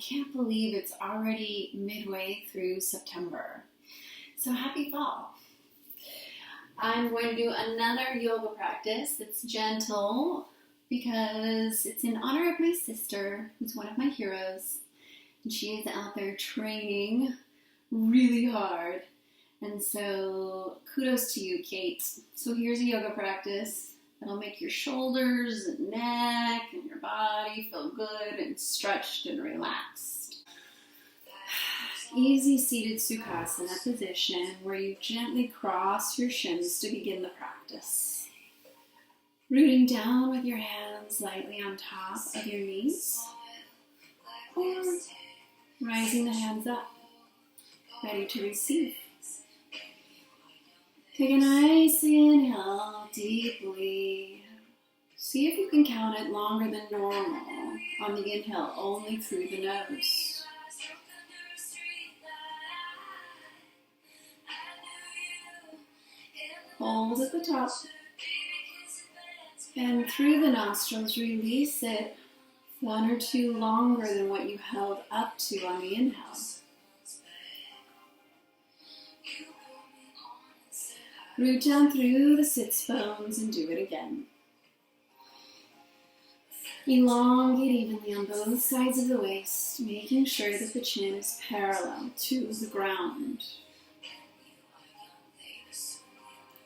can't believe it's already midway through September. So happy fall. I'm going to do another yoga practice that's gentle because it's in honor of my sister, who's one of my heroes. And she is out there training really hard. And so kudos to you, Kate. So here's a yoga practice that'll make your shoulders and neck and your body feel good and stretched and relaxed. Easy seated Sukhasana position where you gently cross your shins to begin the practice. Rooting down with your hands lightly on top of your knees, or rising the hands up, ready to receive. Take a nice inhale deeply. See if you can count it longer than normal on the inhale, only through the nose. Hold at the top. And through the nostrils, release it 1 or 2 longer than what you held up to on the inhale. Root down through the sits bones and do it again. Elongate evenly on both sides of the waist, making sure that the chin is parallel to the ground.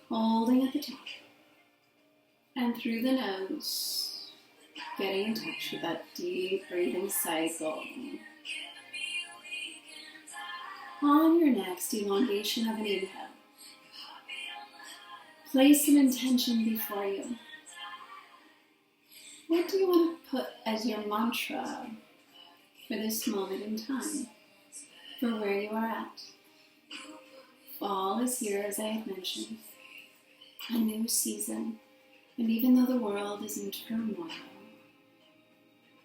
Holding at the top. And through the nose, getting in touch with that deep breathing cycle. On your next elongation of an inhale, place an intention before you. What do you want to put as your mantra for this moment in time, for where you are at? Fall is here, as I have mentioned, a new season, and even though the world is in turmoil,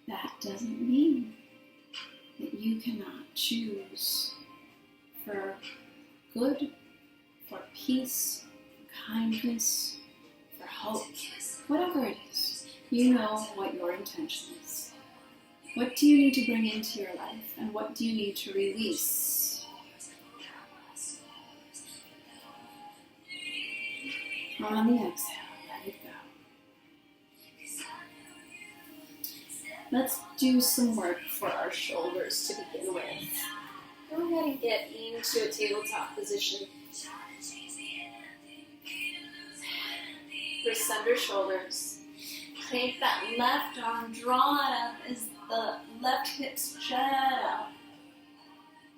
that doesn't mean that you cannot choose for good, for peace, kindness, for hope, whatever it is. You know what your intention is. What do you need to bring into your life, and what do you need to release? On the exhale, let it go. Let's do some work for our shoulders to begin with. Go ahead and get into a tabletop position. Wrist under shoulders. Take that left arm, draw it up as the left hips jut up.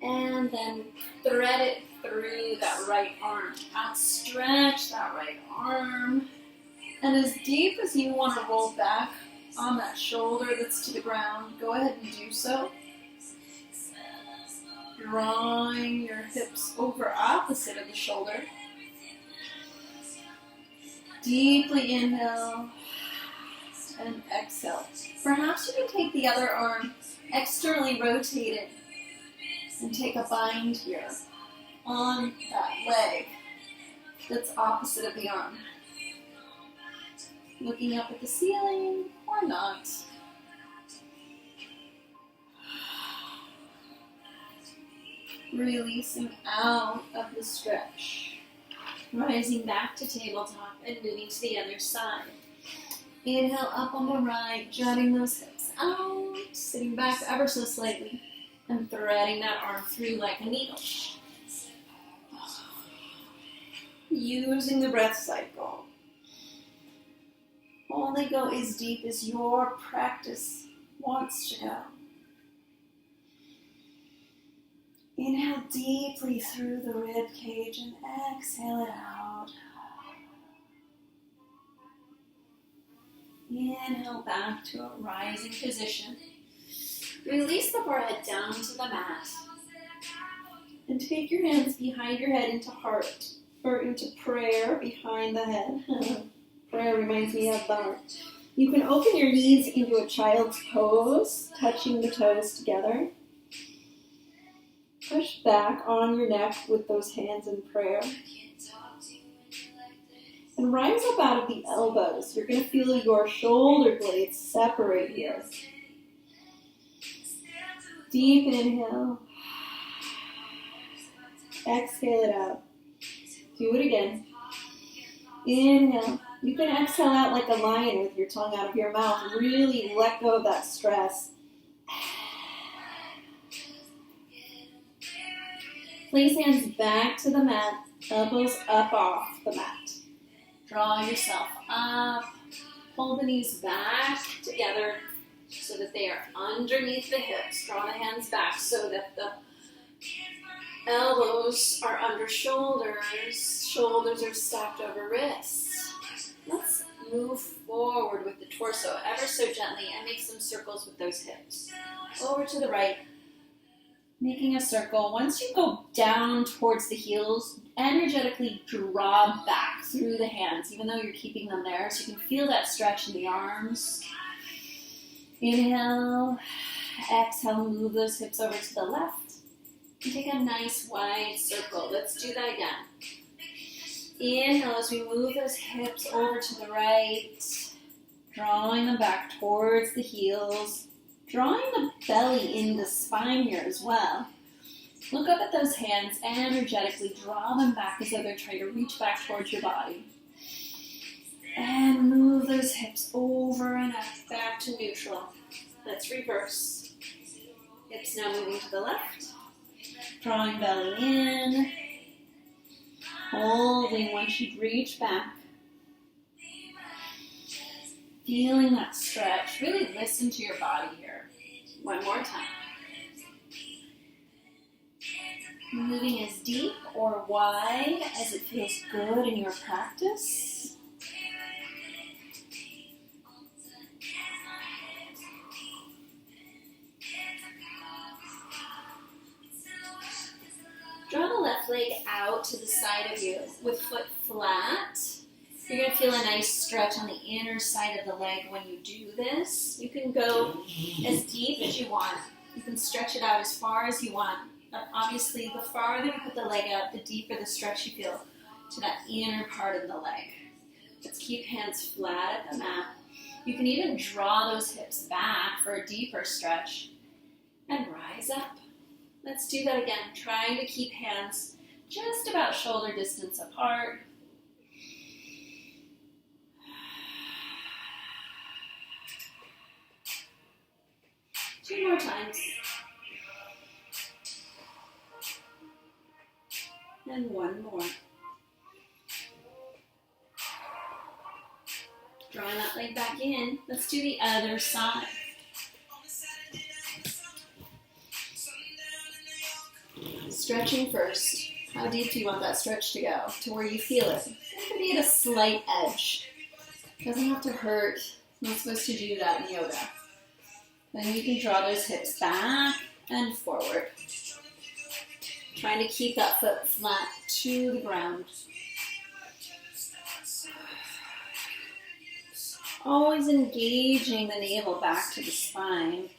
And then thread it through that right arm. Outstretch that right arm. And as deep as you want to roll back on that shoulder that's to the ground, go ahead and do so. Drawing your hips over opposite of the shoulder. Deeply inhale and exhale. Perhaps you can take the other arm, externally rotate it, and take a bind here on that leg that's opposite of the arm. Looking up at the ceiling or not. Releasing out of the stretch. Rising back to tabletop and moving to the other side. Inhale up on the right, jutting those hips out, sitting back ever so slightly, and threading that arm through like a needle. Using the breath cycle. Only go as deep as your practice wants to go. Inhale deeply through the rib cage and exhale it out. Inhale back to a rising position. Release the forehead down to the mat. And take your hands behind your head into heart, or into prayer behind the head. Prayer reminds me of bummer. You can open your knees into a child's pose, touching the toes together. Push back on your neck with those hands in prayer. And rise up out of the elbows. You're going to feel your shoulder blades separate here. Deep inhale. Exhale it out. Do it again. Inhale. You can exhale out like a lion with your tongue out of your mouth. Really let go of that stress. Place hands back to the mat. Elbows up off the mat. Draw yourself up. Pull the knees back together so that they are underneath the hips. Draw the hands back so that the elbows are under shoulders. Shoulders are stacked over wrists. Let's move forward with the torso ever so gently and make some circles with those hips. Over to the right. Making a circle. Once you go down towards the heels, energetically draw back through the hands, even though you're keeping them there, so you can feel that stretch in the arms. Inhale, exhale, move those hips over to the left, and take a nice wide circle. Let's do that again. Inhale as we move those hips over to the right, drawing them back towards the heels. Drawing the belly in the spine here as well. Look up at those hands, energetically draw them back as though they're trying to reach back towards your body. And move those hips over and up, back to neutral. Let's reverse. Hips now moving to the left. Drawing belly in. Holding once you reach back. Feeling that stretch. Really listen to your body here. One more time. Moving as deep or wide as it feels good in your practice. Draw the left leg out to the side of you with foot flat. You're going to feel a nice stretch on the inner side of the leg when you do this. You can go as deep as you want. You can stretch it out as far as you want. But obviously, the farther you put the leg out, the deeper the stretch you feel to that inner part of the leg. Let's keep hands flat at the mat. You can even draw those hips back for a deeper stretch and rise up. Let's do that again, trying to keep hands just about shoulder distance apart. Two more times. And one more. Drawing that leg back in. Let's do the other side. Stretching first. How deep do you want that stretch to go? To where you feel it. It could be at a slight edge. It doesn't have to hurt. You're not supposed to do that in yoga. Then you can draw those hips back and forward. Trying to keep that foot flat to the ground. Always engaging the navel back to the spine.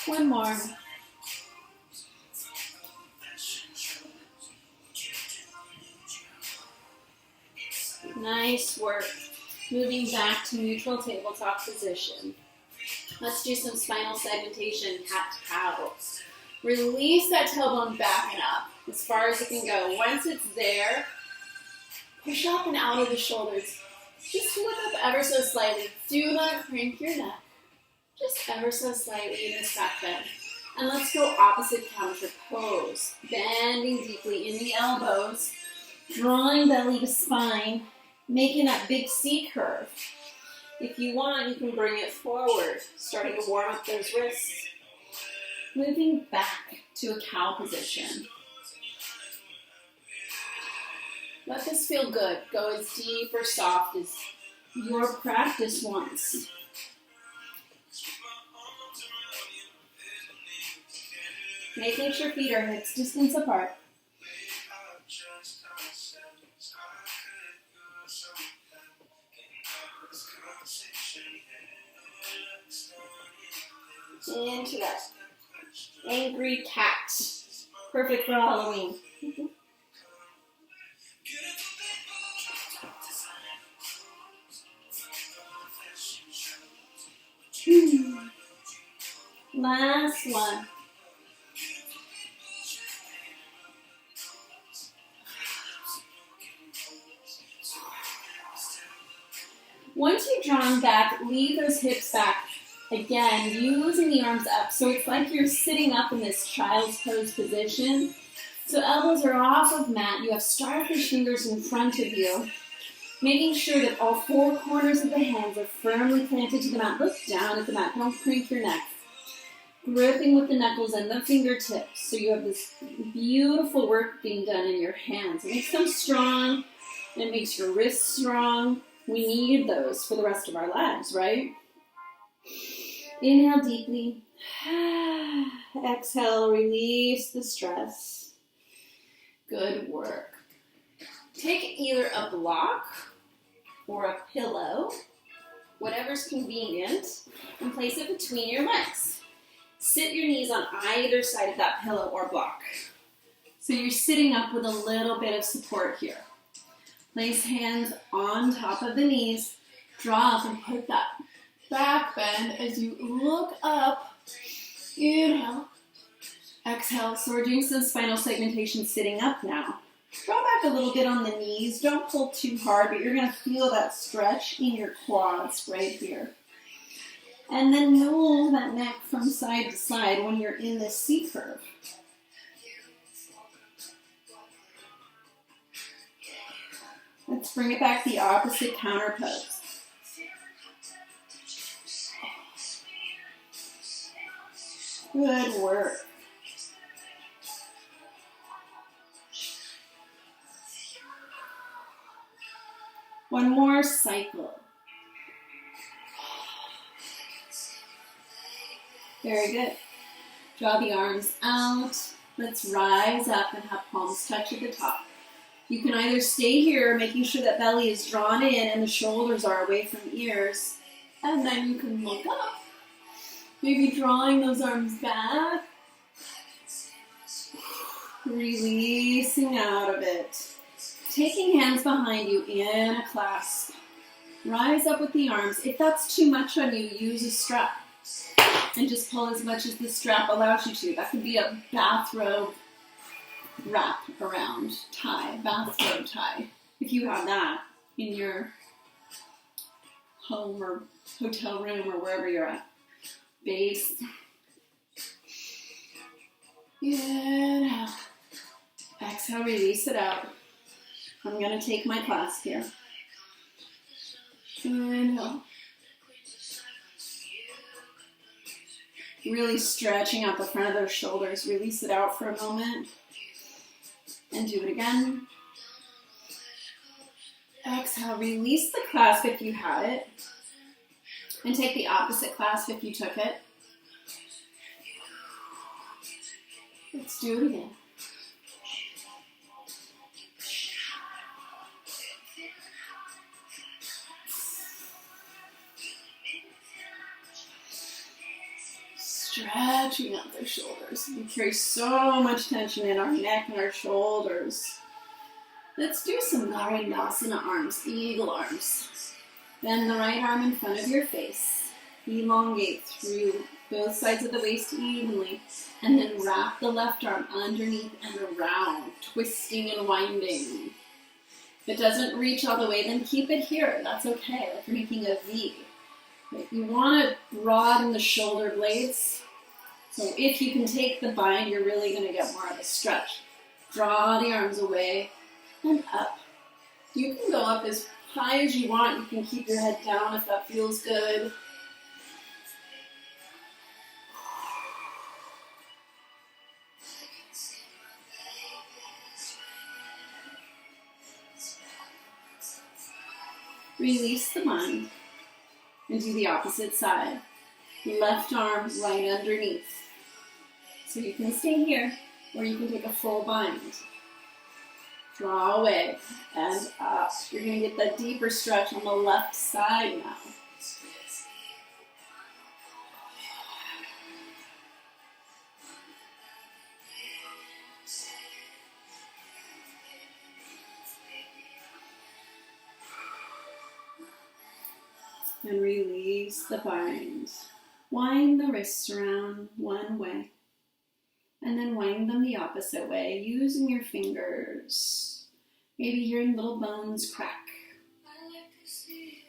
One more. Nice work. Moving back to neutral tabletop position. Let's do some spinal segmentation, cat-cow. Release that tailbone back and up as far as it can go. Once it's there, push up and out of the shoulders. Just look up ever so slightly. Do not crank your neck. Just ever so slightly in this back bend. And let's go opposite counter pose. Bending deeply in the elbows. Drawing belly to spine. Making that big C curve. If you want, you can bring it forward, starting to warm up those wrists. Moving back to a cow position. Let this feel good. Go as deep or soft as your practice wants. Making sure feet are hips distance apart. Into that angry cat. Perfect for Halloween. Last one. Once you've drawn back, leave those hips back. Again, using the arms up. So it's like you're sitting up in this child's pose position. So elbows are off of mat. You have starfish fingers in front of you. Making sure that all four corners of the hands are firmly planted to the mat. Look down at the mat. Don't crank your neck. Gripping with the knuckles and the fingertips. So you have this beautiful work being done in your hands. It makes them strong. It makes your wrists strong. We need those for the rest of our lives, right? Inhale deeply. Exhale, release the stress. Good work. Take either a block or a pillow, whatever's convenient, and place it between your legs. Sit your knees on either side of that pillow or block. So you're sitting up with a little bit of support here. Place hands on top of the knees. Draw up and put that back bend as you look up. Inhale. Exhale. So we're doing some spinal segmentation sitting up now. Draw back a little bit on the knees. Don't pull too hard, but you're going to feel that stretch in your quads right here. And then roll that neck from side to side when you're in the C curve. Let's bring it back the opposite counter pose. Good work. One more cycle. Very good. Draw the arms out. Let's rise up and have palms touch at the top. You can either stay here, making sure that belly is drawn in and the shoulders are away from ears, and then you can look up. Maybe drawing those arms back. Releasing out of it. Taking hands behind you in a clasp. Rise up with the arms. If that's too much on you, use a strap. And just pull as much as the strap allows you to. That could be a bathrobe wrap around tie, bathrobe tie. If you have that in your home or hotel room or wherever you're at. Base. Inhale. Exhale, release it out. I'm going to take my clasp here. Inhale. Really stretching out the front of those shoulders. Release it out for a moment. And do it again. Exhale, release the clasp if you had it. And take the opposite clasp if you took it. Let's do it again. Stretching out their shoulders. We carry so much tension in our neck and our shoulders. Let's do some Narayana arms, eagle arms. Bend the right arm in front of your face. Elongate through both sides of the waist evenly. And then wrap the left arm underneath and around, twisting and winding. If it doesn't reach all the way, then keep it here. That's okay, like you're making a V. But you want to broaden the shoulder blades. So if you can take the bind, you're really going to get more of a stretch. Draw the arms away and up. You can go up as high as you want. You can keep your head down if that feels good. Release the mind and do the opposite side. Left arm right underneath. So you can stay here or you can take a full bind. Draw away and up. You're going to get that deeper stretch on the left side now. And release the bind. Wind the wrists around one way and then wind them the opposite way using your fingers. Maybe hearing little bones crack.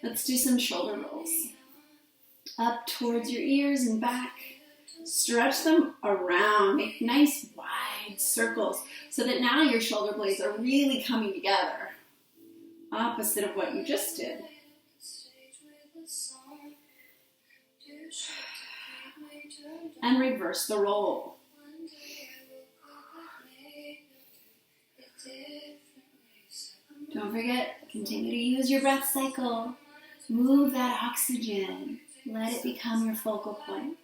Let's do some shoulder rolls. Up towards your ears and back. Stretch them around. Make nice wide circles so that now your shoulder blades are really coming together. Opposite of what you just did. And reverse the roll. Don't forget, continue to use your breath cycle. Move that oxygen. Let it become your focal point.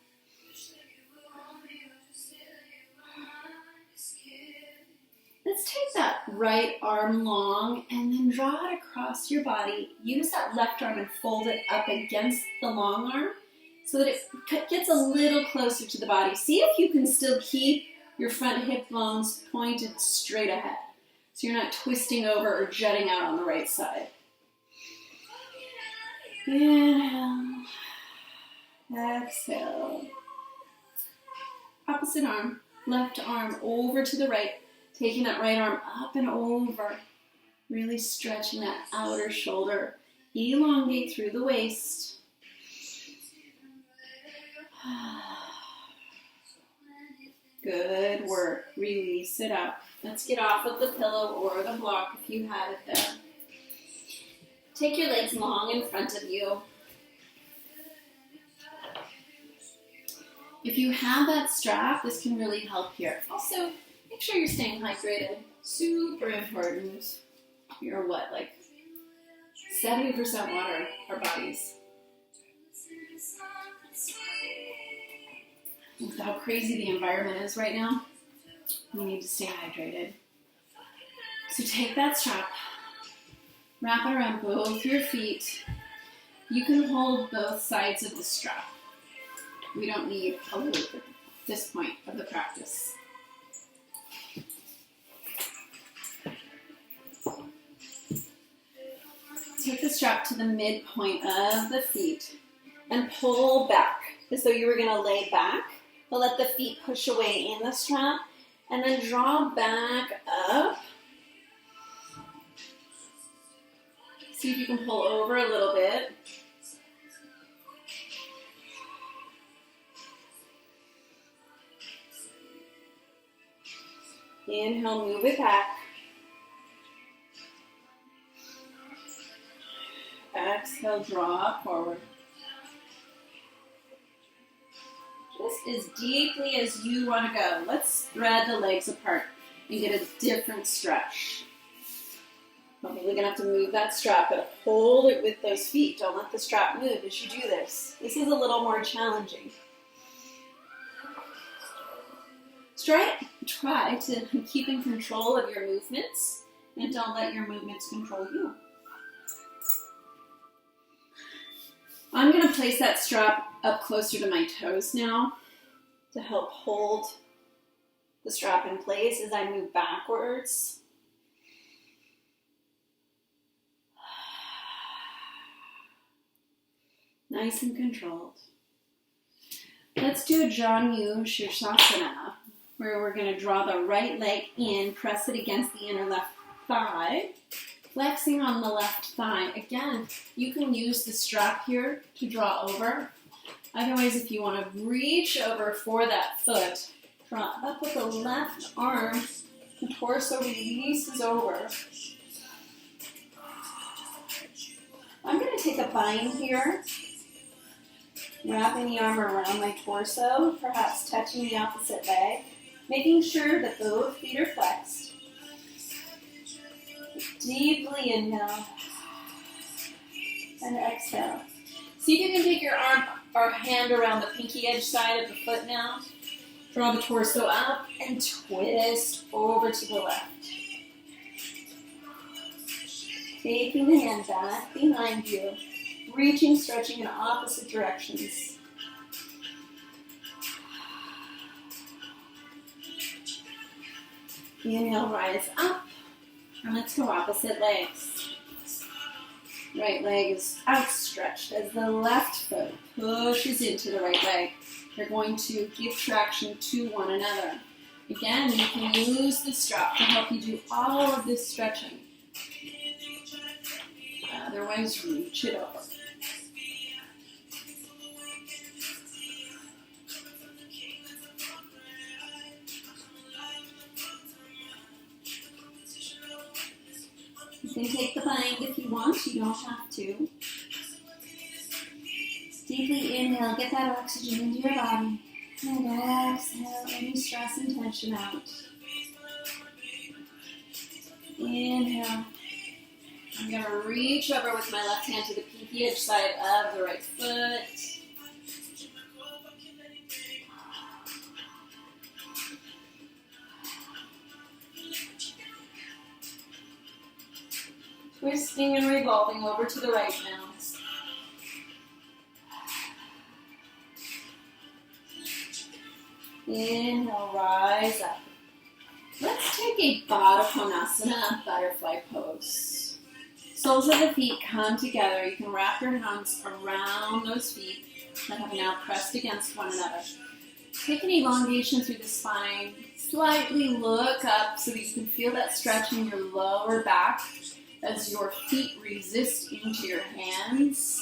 Let's take that right arm long and then draw it across your body. Use that left arm and fold it up against the long arm so that it gets a little closer to the body. See if you can still keep your front hip bones pointed straight ahead, so you're not twisting over or jutting out on the right side. Inhale. Exhale. Opposite arm, left arm over to the right, taking that right arm up and over, really stretching that outer shoulder. Elongate through the waist. Good work. Release it up. Let's get off of the pillow or the block if you had it there. Take your legs long in front of you. If you have that strap, this can really help here. Also, make sure you're staying hydrated. Super important. You're what, like 70% water, our bodies. With how crazy the environment is right now, we need to stay hydrated. So take that strap, wrap it around both your feet. You can hold both sides of the strap. We don't need a loop at this point of the practice. Take the strap to the midpoint of the feet and pull back as though you were going to lay back, but let the feet push away in the strap and then draw back up. See if you can pull over a little bit. Inhale, move it back. Exhale, draw forward. Just as deeply as you want to go. Let's spread the legs apart and get a different stretch. Probably going to have to move that strap, but hold it with those feet. Don't let the strap move as you do this. This is a little more challenging. Try to keep in control of your movements and don't let your movements control you. I'm going to place that strap up closer to my toes now to help hold the strap in place as I move backwards. Nice and controlled. Let's do a Janu Sirsasana, where we're going to draw the right leg in, press it against the inner left thigh, flexing on the left thigh. Again, you can use the strap here to draw over. Otherwise, if you want to reach over for that foot, draw up with the left arm, the torso releases over. I'm going to take a bind here, wrapping the arm around my torso, perhaps touching the opposite leg, making sure that both feet are flexed. Deeply inhale and exhale. See if you can take your arm or hand around the pinky edge side of the foot now. Draw the torso up and twist over to the left. Taking the hand back behind you, reaching, stretching in opposite directions. Inhale, rise up. And let's go opposite legs. Right leg is outstretched as the left foot pushes into the right leg. They're going to give traction to one another. Again, you can use the strap to help you do all of this stretching. Otherwise, reach it over. You can take the bind if you want, you don't have to. Deeply inhale, get that oxygen into your body. And exhale any stress and tension out. Inhale. I'm going to reach over with my left hand to the pinky edge side of the right foot. Twisting and revolving over to the right now. Inhale, rise up. Let's take a Baddha Konasana, butterfly pose. Soles of the feet come together. You can wrap your hands around those feet that have now pressed against one another. Take an elongation through the spine. Slightly look up so that you can feel that stretch in your lower back as your feet resist into your hands.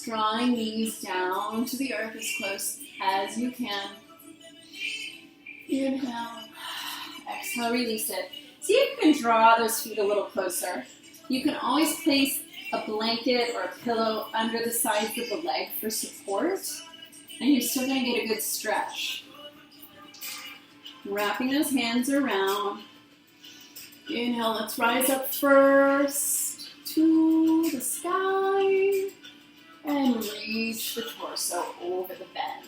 Drawing knees down to the earth as close as you can. Inhale. Exhale, release it. See if you can draw those feet a little closer. You can always place a blanket or a pillow under the sides of the leg for support, and you're still going to get a good stretch. Wrapping those hands around. Inhale, let's rise up first to the sky and reach the torso over the bend.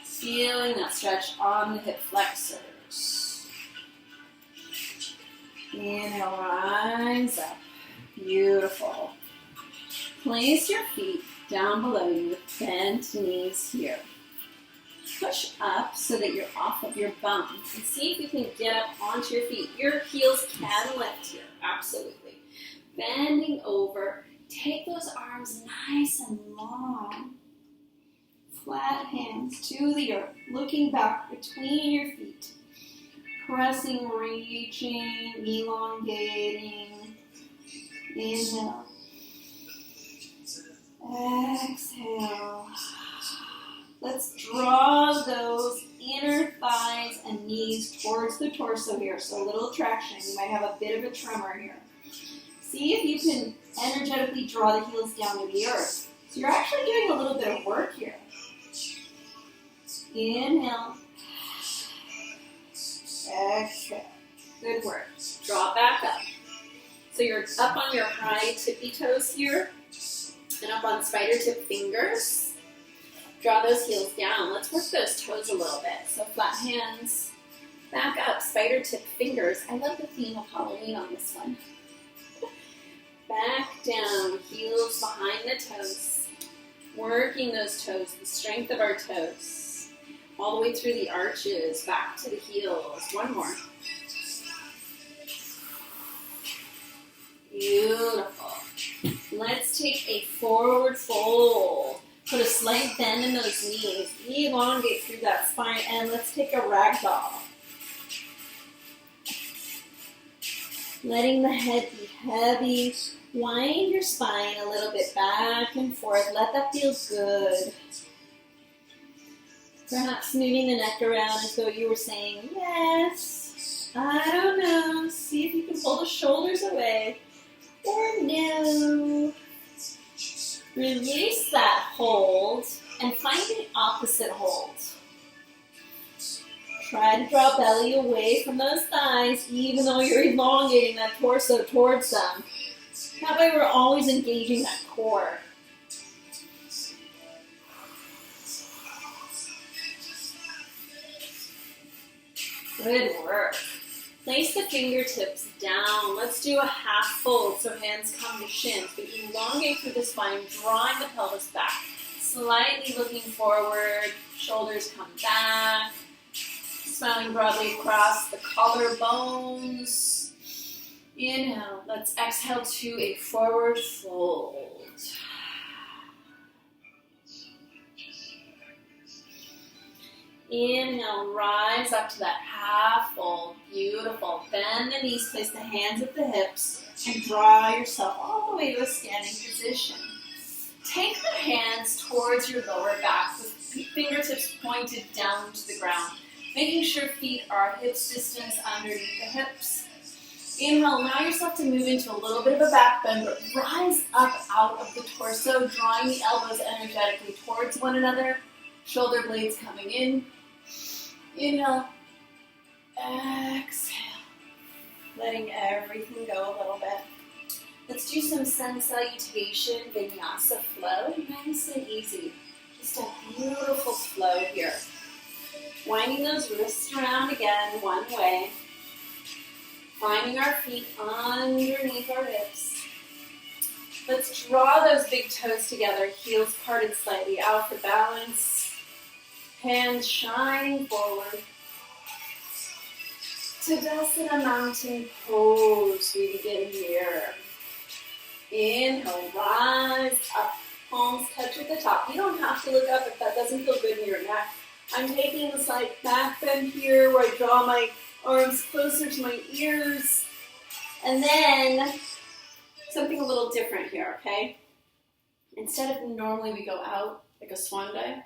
Feeling that stretch on the hip flexors. Inhale, rise up. Beautiful. Place your feet down below you with bent knees here. Push up so that you're off of your bum. And see if you can get up onto your feet. Your heels can lift here, absolutely. Bending over. Take those arms nice and long. Flat hands to the earth, looking back between your feet. Pressing, reaching, elongating. Inhale. Exhale. Let's draw those inner thighs and knees towards the torso here. So a little traction. You might have a bit of a tremor here. See if you can energetically draw the heels down to the earth. So you're actually doing a little bit of work here. Inhale. Exhale. Good work. Draw back up. So you're up on your high tippy toes here and up on spider tip fingers. Draw those heels down. Let's work those toes a little bit. So flat hands, back up, spider tip fingers. I love the theme of Halloween on this one. Back down, heels behind the toes. Working those toes, the strength of our toes. All the way through the arches, back to the heels. One more. Beautiful. Let's take a forward fold. Put a slight bend in those knees. Elongate through that spine, and let's take a ragdoll. Letting the head be heavy. Wind your spine a little bit back and forth. Let that feel good. Perhaps moving the neck around as though you were saying, yes, I don't know. See if you can pull the shoulders away. Or no. Release that hold and find the opposite hold. Try to draw belly away from those thighs even though you're elongating that torso towards them. That way we're always engaging that core. Good work. Place the fingertips down. Let's do a half fold so hands come to shins. But elongate through the spine, drawing the pelvis back. Slightly looking forward. Shoulders come back. Smiling broadly across the collarbones. Inhale. Let's exhale to a forward fold. Inhale, rise up to that half fold. Beautiful. Bend the knees, place the hands at the hips, and draw yourself all the way to a standing position. Take the hands towards your lower back with fingertips pointed down to the ground, making sure feet are hips distance underneath the hips. Inhale, allow yourself to move into a little bit of a back bend, but rise up out of the torso, drawing the elbows energetically towards one another, shoulder blades coming in. Inhale, exhale, letting everything go a little bit. Let's do some sun salutation, vinyasa flow, nice and easy. Just a beautiful flow here. Winding those wrists around again, one way. Finding our feet underneath our hips. Let's draw those big toes together, heels parted slightly out for balance. Hands shining forward. Tadasana mountain pose. We begin here. Inhale, rise up. Palms touch at the top. You don't have to look up if that doesn't feel good in your neck. I'm taking a slight back bend here where I draw my arms closer to my ears. And then something a little different here, okay? Instead of normally we go out like a swan dive,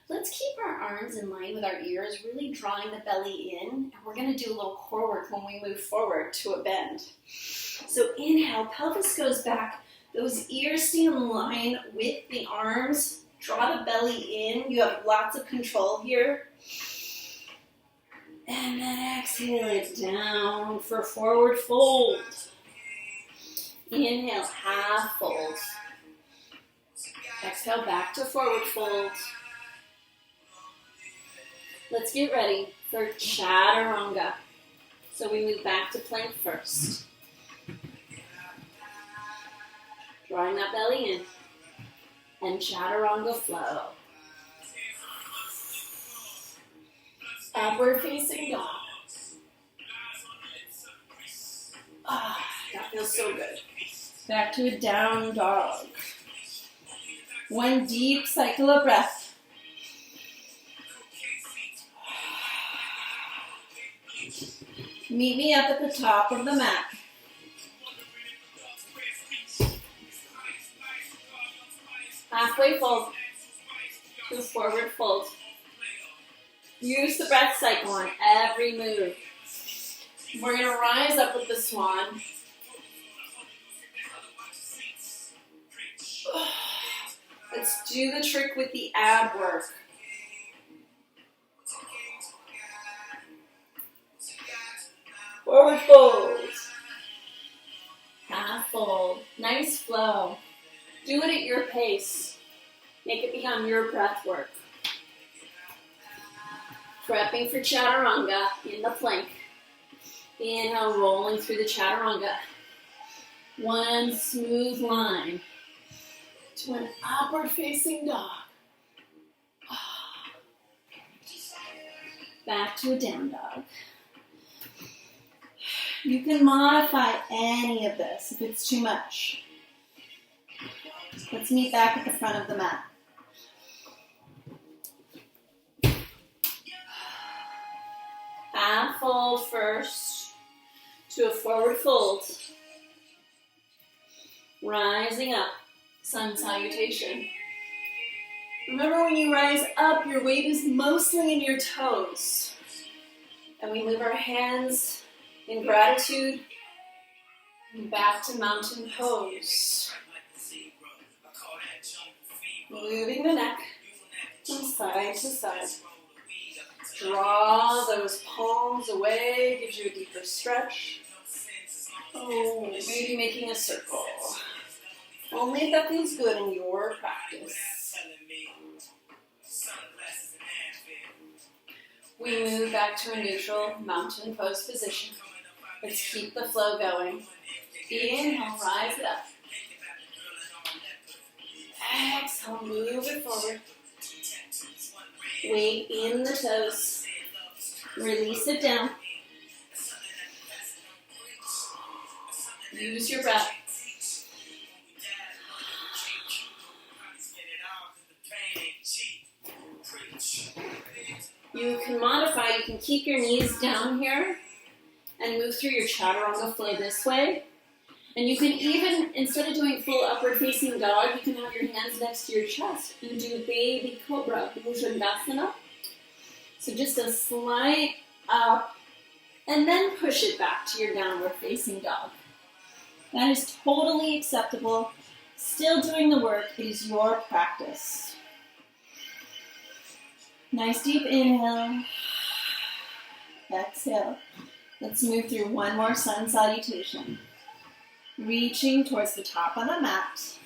let's keep our arms in line with our ears, really drawing the belly in. And we're going to do a little core work when we move forward to a bend. So inhale, pelvis goes back. Those ears stay in line with the arms. Draw the belly in. You have lots of control here. And then exhale it down for forward fold. Inhale, half fold. Exhale, back to forward fold. Let's get ready for chaturanga. So we move back to plank first. Drawing that belly in. And chaturanga flow. Upward facing dog. That feels so good. Back to a down dog. One deep cycle of breath. Meet me up at the top of the mat. Halfway fold to a forward fold. Use the breath cycle on every move. We're going to rise up with the swan. Let's do the trick with the ab work. Forward fold. Half fold. Nice flow. Do it at your pace. Make it become your breath work. Prepping for chaturanga in the plank. Inhale, rolling through the chaturanga. One smooth line to an upward facing dog. Back to a down dog. You can modify any of this if it's too much. Let's meet back at the front of the mat. Half fold first to a forward fold. Rising up, sun salutation. Remember, when you rise up, your weight is mostly in your toes. And we move our hands in gratitude and back to mountain pose. Moving the neck from side to side. Draw those palms away, gives you a deeper stretch. Oh, maybe making a circle. Only if that feels good in your practice. We move back to a neutral mountain pose position. Let's keep the flow going. Inhale, rise it up. Exhale, move it forward. Weight in the toes. Release it down. Use your breath. You can modify, you can keep your knees down here and move through your chaturanga flow this way. And you can even, instead of doing full upward facing dog, you can have your hands next to your chest and do baby cobra, Bhujangasana. So just a slight up and then push it back to your downward facing dog. That is totally acceptable. Still doing the work. It is your practice. Nice deep inhale. Exhale. Let's move through one more sun salutation. Reaching towards the top of the mat.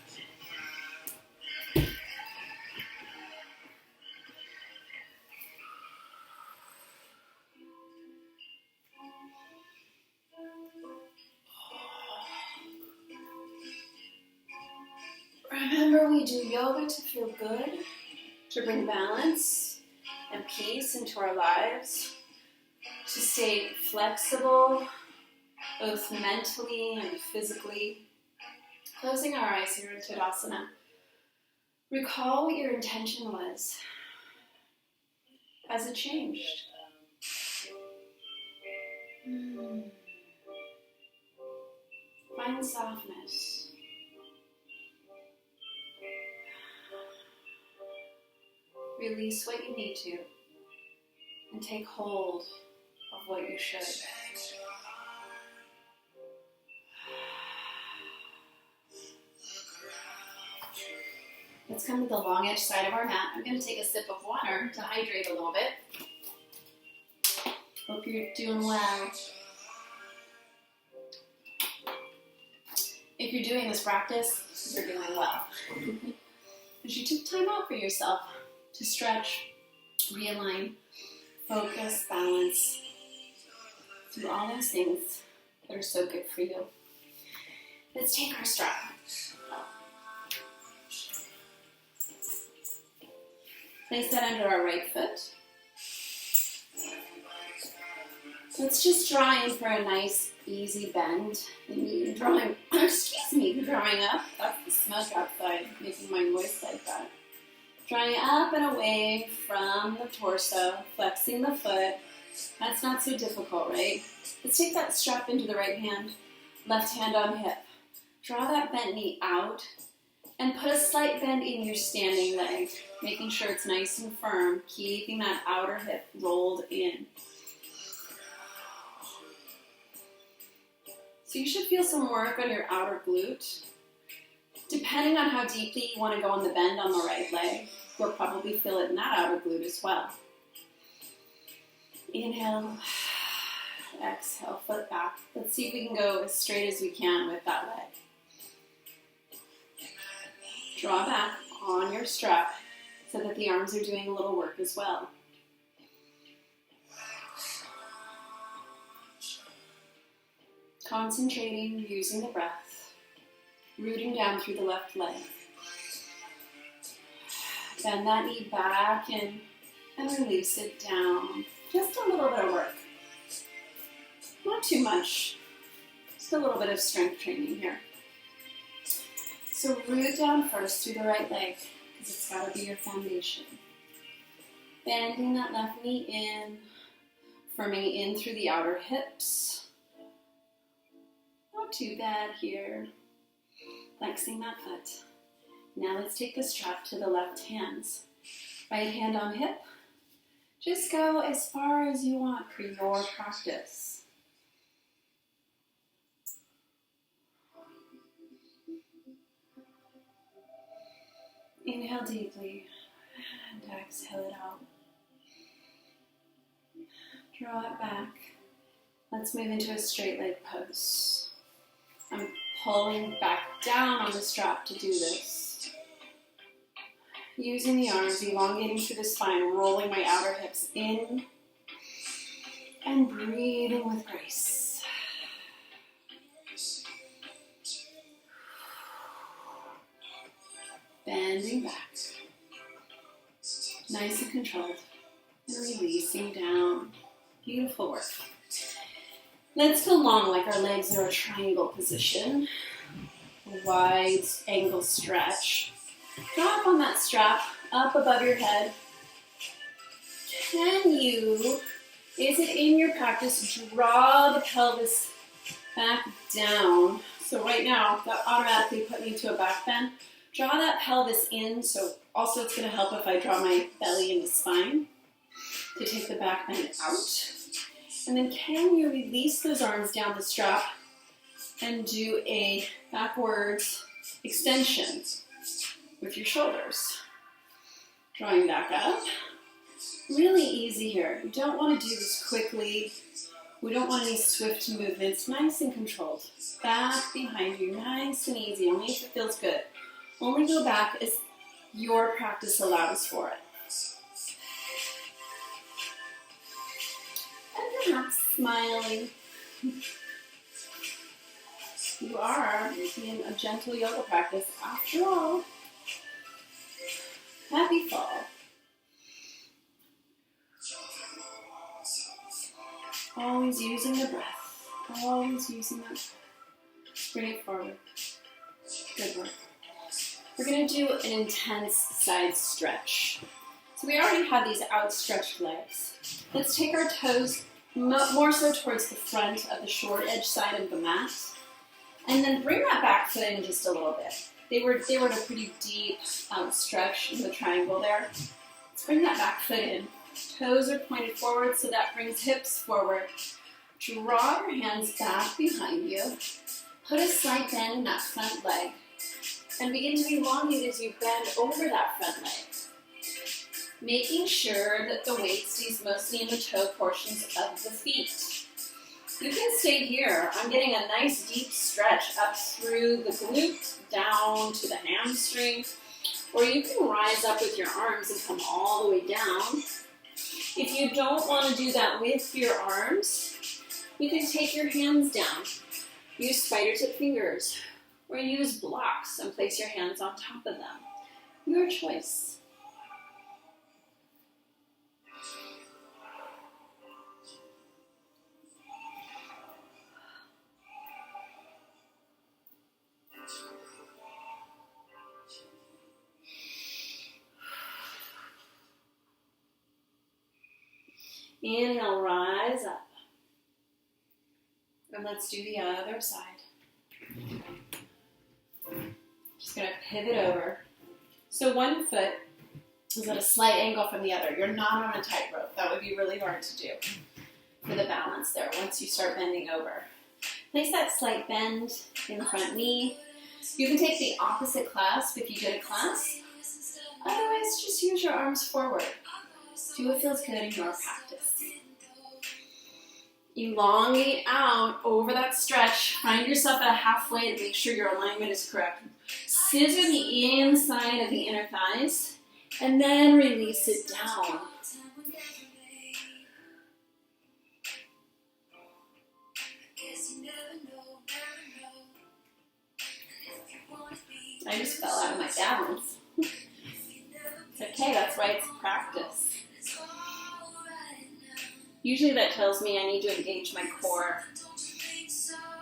Remember, we do yoga to feel good, to bring balance and peace into our lives, to stay flexible, both mentally and physically. Closing our eyes here in Tadasana. Recall what your intention was. Has it changed? Find softness. Release what you need to, and take hold of what you should. Let's come to the long edge side of our mat. I'm going to take a sip of water to hydrate a little bit. Hope you're doing well. If you're doing this practice, you're doing well. Because you took time out for yourself to stretch, realign, focus, balance, do all those things that are so good for you. Let's take our strap. Place that under our right foot. Let's just draw in for a nice, easy bend. And drawing up. That's the smoke outside, making my voice like that. Drawing up and away from the torso, flexing the foot. That's not so difficult, right? Let's take that strap into the right hand, left hand on hip. Draw that bent knee out and put a slight bend in your standing leg, making sure it's nice and firm, keeping that outer hip rolled in. So you should feel some work on your outer glute. Depending on how deeply you want to go on the bend on the right leg, you'll probably feel it in that outer glute as well. Inhale, exhale, foot back. Let's see if we can go as straight as we can with that leg. Draw back on your strap so that the arms are doing a little work as well. Concentrating, using the breath, rooting down through the left leg. Bend that knee back in and release it down. Just a little bit of work. Not too much. Just a little bit of strength training here. So root down first through the right leg, because it's got to be your foundation. Bending that left knee in, firming in through the outer hips. Not too bad here. Flexing that foot. Now let's take the strap to the left hands. Right hand on hip. Just go as far as you want for your practice. Inhale deeply and exhale it out. Draw it back. Let's move into a straight leg pose. I'm pulling back down on the strap to do this. Using the arms, elongating through the spine, rolling my outer hips in, and breathing with grace. Bending back. Nice and controlled. And releasing down. Beautiful work. Let's go long like our legs are a triangle position. Wide angle stretch. Drop on that strap up above your head. Is it in your practice, draw the pelvis back down? So right now, that automatically put me to a back bend. Draw that pelvis in, so also it's going to help if I draw my belly into spine to take the back bend out. And then can you release those arms down the strap and do a backwards extension with your shoulders. Drawing back up. Really easy here. You don't want to do this quickly. We don't want any swift movements. Nice and controlled. Back behind you. Nice and easy. Only if it feels good. Only go back as your practice allows for it. And perhaps smiling. You are in a gentle yoga practice after all. Happy fall. Always using the breath. Always using that. Bring it forward. Good work. We're going to do an intense side stretch. So we already have these outstretched legs. Let's take our toes more so towards the front of the short edge side of the mat. And then bring that back foot in just a little bit. They were in a pretty deep stretch in the triangle there. Let's bring that back foot in. Toes are pointed forward, so that brings hips forward. Draw your hands back behind you. Put a slight bend in that front leg. And begin to elongate as you bend over that front leg. Making sure that the weight stays mostly in the toe portions of the feet. You can stay here. I'm getting a nice deep stretch up through the glute, down to the hamstring. Or you can rise up with your arms and come all the way down. If you don't want to do that with your arms, you can take your hands down. Use spider tip fingers. Or use blocks and place your hands on top of them. Your choice. Inhale, rise up. And let's do the other side. Just going to pivot over. So one foot is at a slight angle from the other. You're not on a tightrope. That would be really hard to do for the balance there once you start bending over. Place that slight bend in the front knee. You can take the opposite clasp if you did a clasp. Otherwise, just use your arms forward. Do what feels good in your practice. Elongate out over that stretch. Find yourself at a halfway to make sure your alignment is correct. Scissor the inside of the inner thighs and then release it down. I just fell out of my balance. It's okay, that's why it's practice. Usually that tells me I need to engage my core.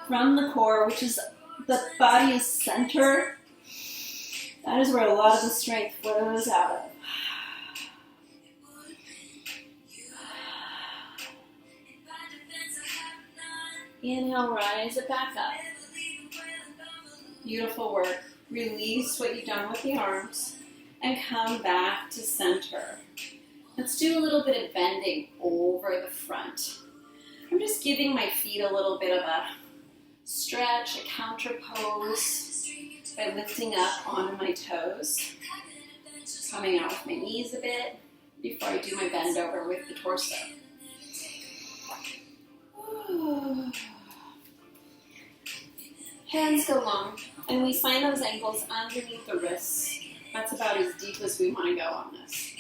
From the core, which is the body's center, that is where a lot of the strength flows out of. Inhale, rise it back up. Beautiful work. Release what you've done with the arms and come back to center. Let's do a little bit of bending over the front. I'm just giving my feet a little bit of a stretch, a counter pose by lifting up onto my toes. Coming out with my knees a bit before I do my bend over with the torso. Hands go long, and we find those ankles underneath the wrists. That's about as deep as we want to go on this.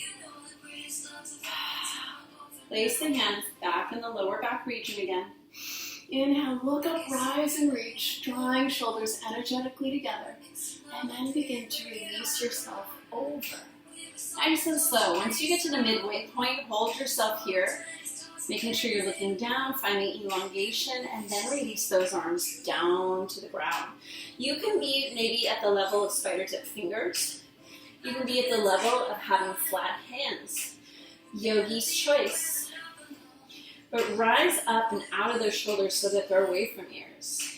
Place the hands back in the lower back region again. Inhale, look up, rise and reach, drawing shoulders energetically together. And then begin to release yourself over. Nice and slow. Once you get to the midway point, hold yourself here. Making sure you're looking down, finding elongation, and then release those arms down to the ground. You can be maybe at the level of spider tip fingers. You can be at the level of having flat hands. Yogi's choice. But rise up and out of those shoulders so that they're away from ears.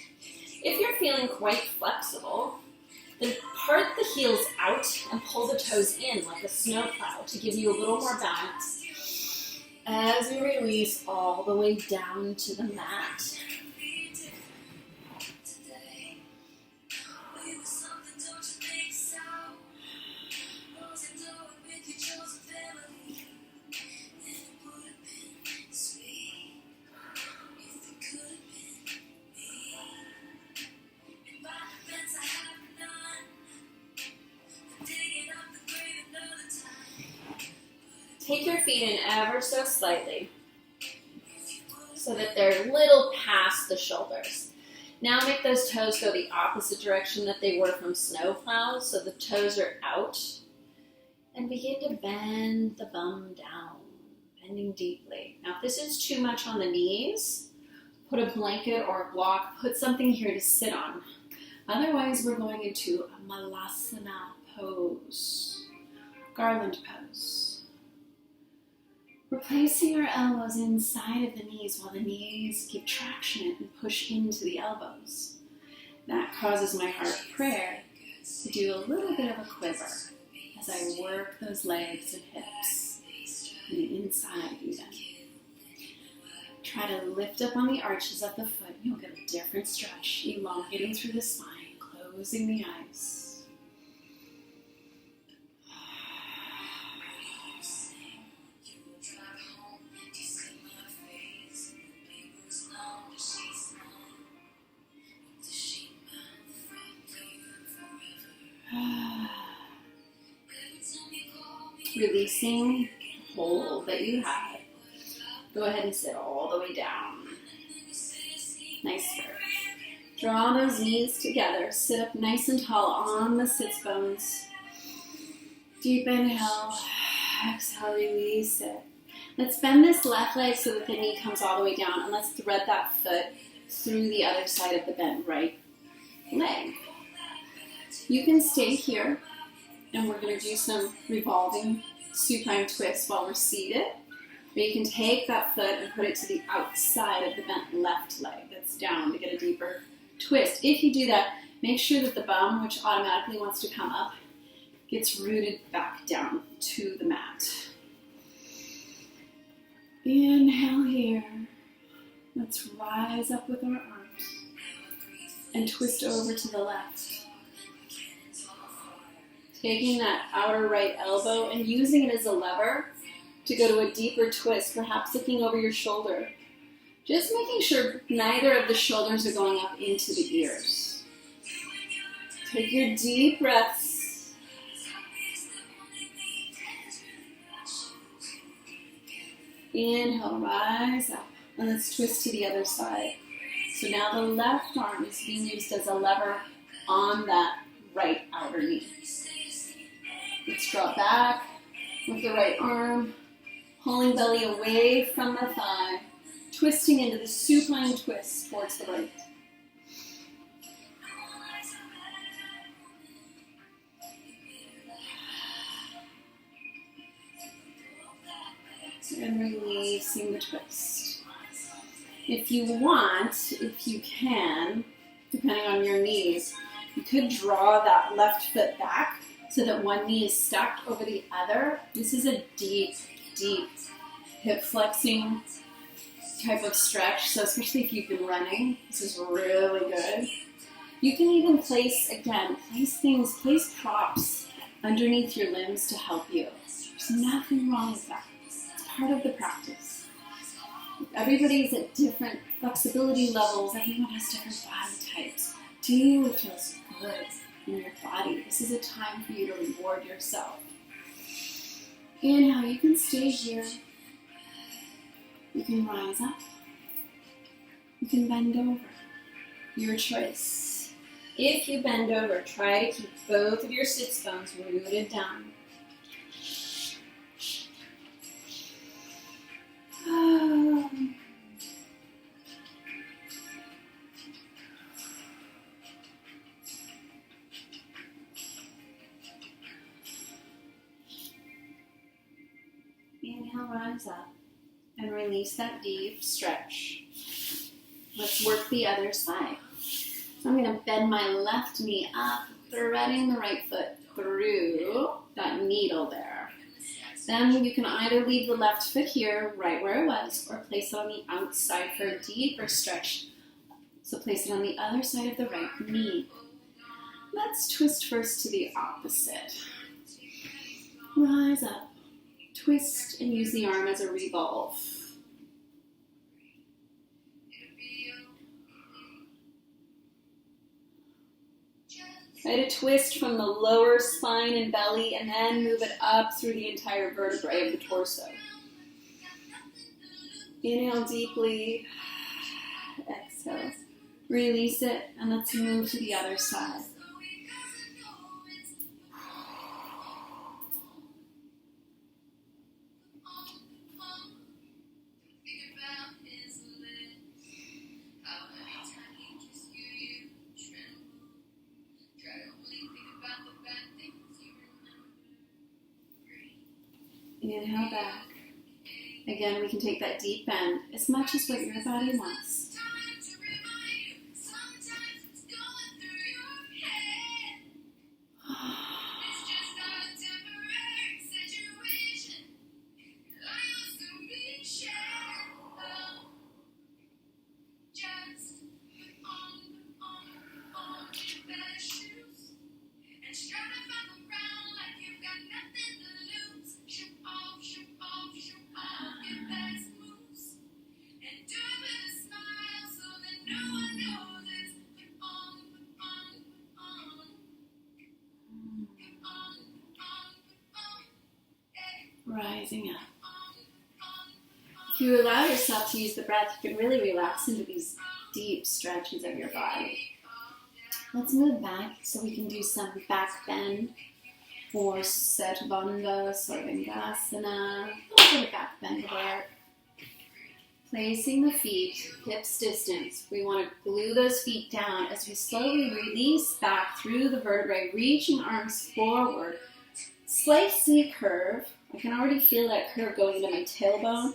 If you're feeling quite flexible, then part the heels out and pull the toes in like a snowplow to give you a little more balance as you release all the way down to the mat. Take your feet in ever so slightly so that they're a little past the shoulders. Now make those toes go the opposite direction that they were from snowplows, so the toes are out. And begin to bend the bum down, bending deeply. Now if this is too much on the knees, put a blanket or a block, put something here to sit on. Otherwise we're going into a Malasana pose, garland pose. We're placing our elbows inside of the knees while the knees give traction and push into the elbows. That causes my heart prayer to do a little bit of a quiver as I work those legs and hips and the inside even. Try to lift up on the arches of the foot. You'll get a different stretch, elongating through the spine, closing the eyes. Releasing the hold that you had. Go ahead and sit all the way down. Nice work. Draw those knees together. Sit up nice and tall on the sits bones. Deep inhale. Exhale, release it. Let's bend this left leg so that the knee comes all the way down, and let's thread that foot through the other side of the bent right leg. You can stay here. And we're going to do some revolving supine twists while we're seated. Or you can take that foot and put it to the outside of the bent left leg that's down to get a deeper twist. If you do that, make sure that the bum, which automatically wants to come up, gets rooted back down to the mat. Inhale here. Let's rise up with our arms and twist over to the left. Taking that outer right elbow and using it as a lever to go to a deeper twist, perhaps looking over your shoulder. Just making sure neither of the shoulders are going up into the ears. Take your deep breaths. Inhale, rise up. And let's twist to the other side. So now the left arm is being used as a lever on that right outer knee. Let's draw back with the right arm, pulling belly away from the thigh, twisting into the supine twist towards the right. And releasing the twist. If you want, if you can, depending on your knees, you could draw that left foot back so that one knee is stacked over the other. This is a deep, deep hip flexing type of stretch. So especially if you've been running, this is really good. You can even place props underneath your limbs to help you. There's nothing wrong with that. It's part of the practice. Everybody's at different flexibility levels. Everyone has different body types. Do what feels good in your body. This is a time for you to reward yourself. Inhale, you can stay here. You can rise up. You can bend over. Your choice. If you bend over, try to keep both of your sits bones rooted down. Inhale, rise up. And release that deep stretch. Let's work the other side. So I'm going to bend my left knee up, threading the right foot through that needle there. Then you can either leave the left foot here, right where it was, or place it on the outside for a deeper stretch. So place it on the other side of the right knee. Let's twist first to the opposite. Rise up, twist, and use the arm as a revolve. Try to twist from the lower spine and belly and then move it up through the entire vertebrae of the torso. Inhale deeply, exhale, release it, and let's move to the other side. Inhale back. Again, we can take that deep bend as much as what your body wants. Rising up. If you allow yourself to use the breath, you can really relax into these deep stretches of your body. Let's move back so we can do some back bend for Setvandha, Sarvangasana, a little bit of back bend work. Placing the feet hips distance. We want to glue those feet down as we slowly release back through the vertebrae, reaching arms forward. Slight C curve. I can already feel that curve going into my tailbone.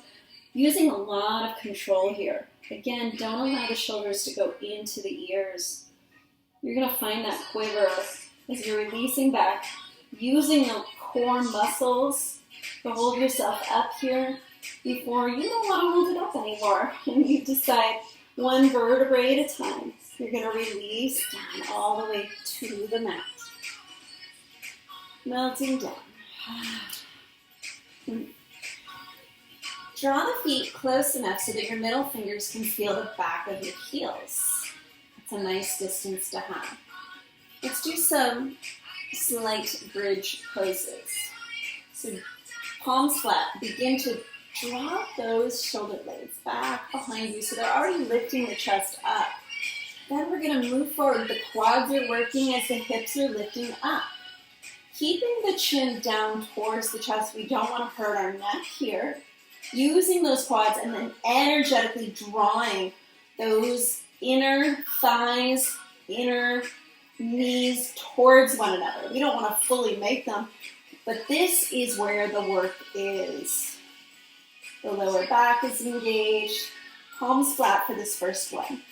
Using a lot of control here. Again, don't allow the shoulders to go into the ears. You're going to find that quiver as you're releasing back, using the core muscles to hold yourself up here before you don't want to hold it up anymore. And you decide one vertebrae at a time. You're going to release down all the way to the mat. Melting down. Draw the feet close enough so that your middle fingers can feel the back of your heels. That's a nice distance to have. Let's do some slight bridge poses. So palms flat, begin to drop those shoulder blades back behind you so they're already lifting the chest up. Then we're going to move forward. The quads are working as the hips are lifting up. Keeping the chin down towards the chest, we don't want to hurt our neck here. Using those quads and then energetically drawing those inner thighs, inner knees towards one another. We don't want to fully make them, but this is where the work is. The lower back is engaged. Palms flat for this first one.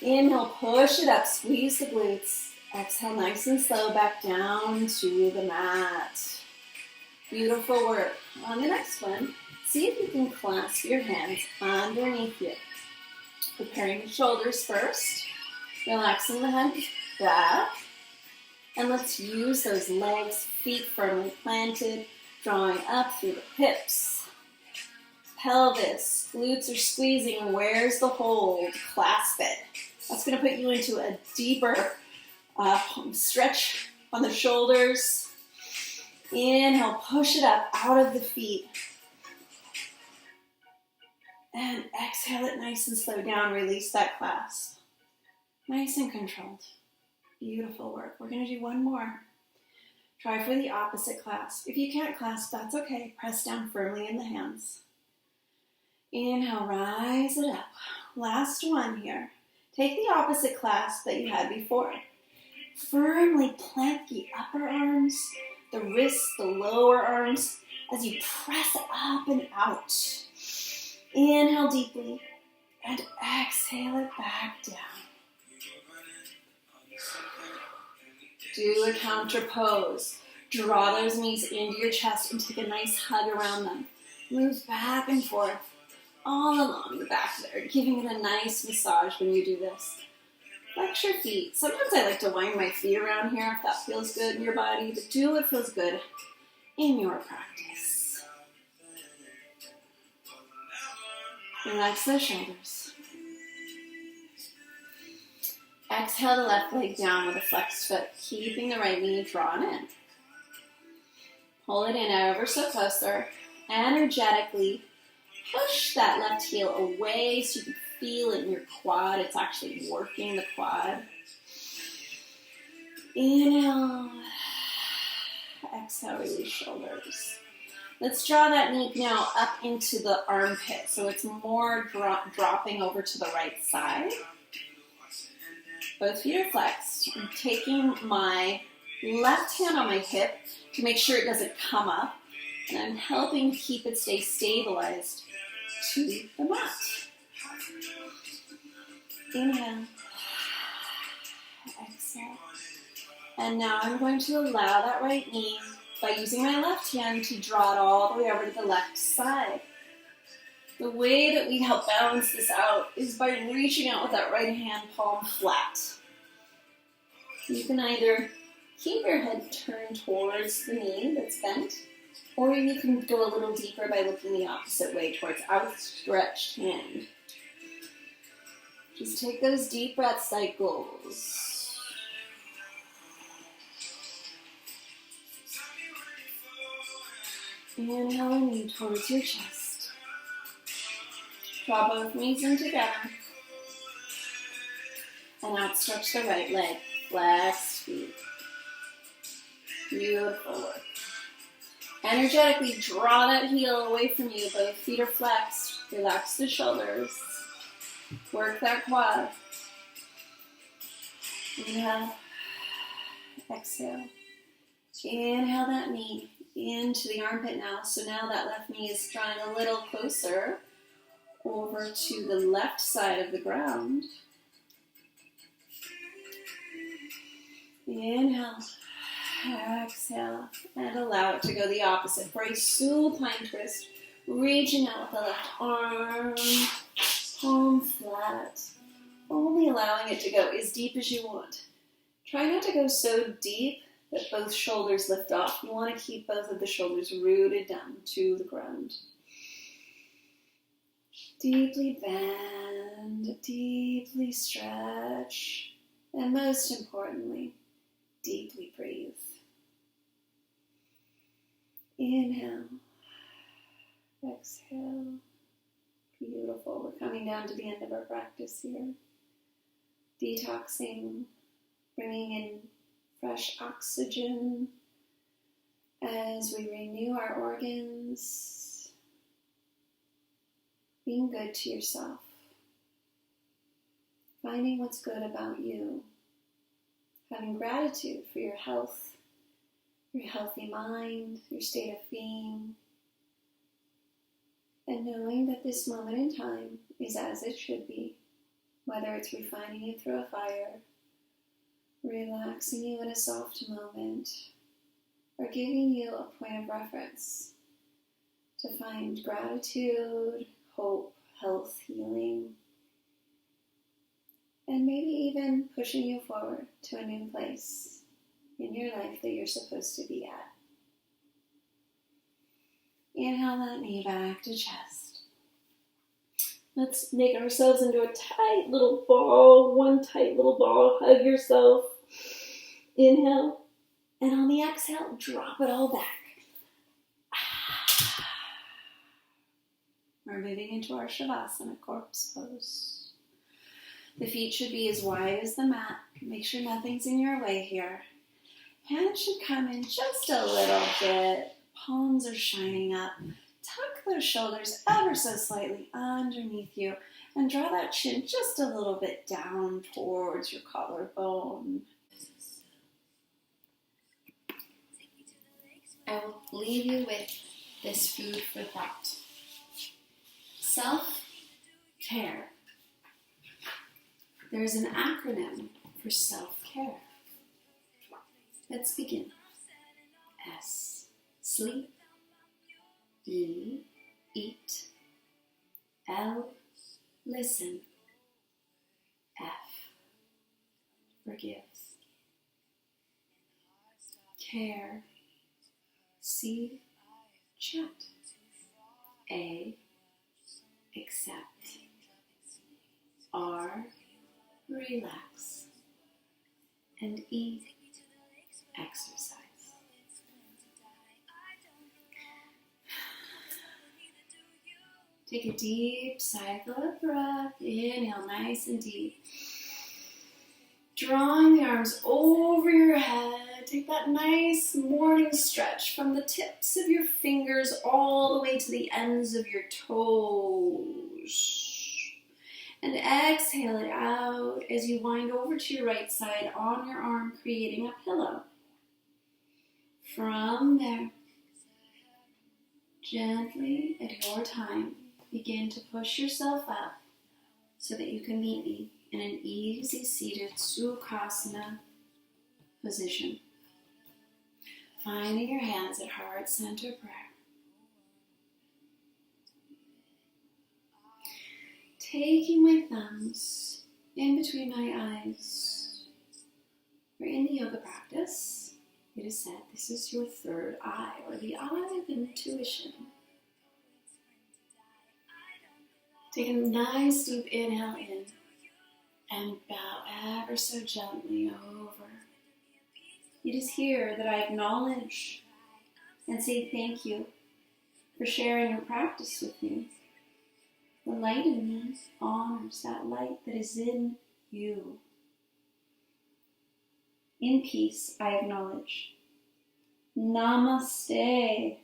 Inhale, push it up, squeeze the glutes. Exhale, nice and slow, back down to the mat. Beautiful work. On the next one, see if you can clasp your hands underneath you. Preparing the shoulders first. Relaxing the head back. And let's use those legs, feet firmly planted, drawing up through the hips. Pelvis, glutes are squeezing. Where's the hold? Clasp it. That's going to put you into a deeper stretch on the shoulders. Inhale, push it up out of the feet. And exhale it nice and slow down. Release that clasp. Nice and controlled. Beautiful work. We're going to do one more. Try for the opposite clasp. If you can't clasp, that's okay. Press down firmly in the hands. Inhale, rise it up. Last one here. Take the opposite clasp that you had before. Firmly plant the upper arms, the wrists, the lower arms, as you press up and out. Inhale deeply and exhale it back down. Do a counter pose. Draw those knees into your chest and take a nice hug around them. Move back and forth all along the back there, giving it a nice massage when you do this. Flex your feet. Sometimes I like to wind my feet around here if that feels good in your body, but do what feels good in your practice. Relax the shoulders. Exhale the left leg down with a flexed foot, keeping the right knee drawn in. Pull it in ever so closer. Energetically push that left heel away so you can feel it in your quad. It's actually working the quad. Inhale. Exhale, release shoulders. Let's draw that knee now up into the armpit so it's more dropping over to the right side. Both feet are flexed. I'm taking my left hand on my hip to make sure it doesn't come up, and I'm helping keep it stay stabilized to the mat. Inhale. Exhale. And now I'm going to allow that right knee by using my left hand to draw it all the way over to the left side. The way that we help balance this out is by reaching out with that right hand palm flat. You can either keep your head turned towards the knee that's bent, or you can go a little deeper by looking the opposite way towards outstretched hand. Just take those deep breath cycles. Inhale and knee towards your chest. Draw both knees in together. And outstretch the right leg. Flex feet. Beautiful work. Energetically draw that heel away from you. Both feet are flexed. Relax the shoulders. Work that quad. Inhale. Exhale. Inhale that knee into the armpit now. So now that left knee is drawing a little closer over to the left side of the ground. Inhale. Exhale. And allow it to go the opposite. For a supine twist, reaching out with the left arm, palm flat. Only allowing it to go as deep as you want. Try not to go so deep that both shoulders lift off. You want to keep both of the shoulders rooted down to the ground. Deeply bend, deeply stretch, and most importantly, deeply breathe. Inhale, exhale. Beautiful. We're coming down to the end of our practice here. Detoxing, bringing in fresh oxygen as we renew our organs. Being good to yourself. Finding what's good about you. Having gratitude for your health, your healthy mind, your state of being. And knowing that this moment in time is as it should be, whether it's refining you through a fire, relaxing you in a soft moment, or giving you a point of reference to find gratitude, hope, health, healing, and maybe even pushing you forward to a new place in your life that you're supposed to be at. Inhale that knee back to chest. Let's make ourselves into a tight little ball, one tight little ball. Hug yourself. Inhale. And on the exhale, drop it all back. We're moving into our Shavasana, corpse pose. The feet should be as wide as the mat. Make sure nothing's in your way here. Hands should come in just a little bit. Palms are shining up. Tuck those shoulders ever so slightly underneath you and draw that chin just a little bit down towards your collarbone. I will leave you with this food for thought. Self-care. There's an acronym for self-care. Let's begin. S, sleep. E, eat. L, listen. F, forgive. Care. C, chat. A, accept. R, relax. And E, exercise. Take a deep cycle of breath. Inhale nice and deep. Drawing the arms over your head. Take that nice morning stretch from the tips of your fingers all the way to the ends of your toes. And exhale it out as you wind over to your right side on your arm, creating a pillow. From there, gently at your time, begin to push yourself up so that you can meet me in an easy seated Sukhasana position. Finding your hands at heart center prayer. Taking my thumbs in between my eyes. We're in the yoga practice. It is said this is your third eye, or the eye of intuition. Take a nice deep inhale in and bow ever so gently over. It is here that I acknowledge and say thank you for sharing your practice with me. The light in me honors that light that is in you. In peace, I acknowledge. Namaste.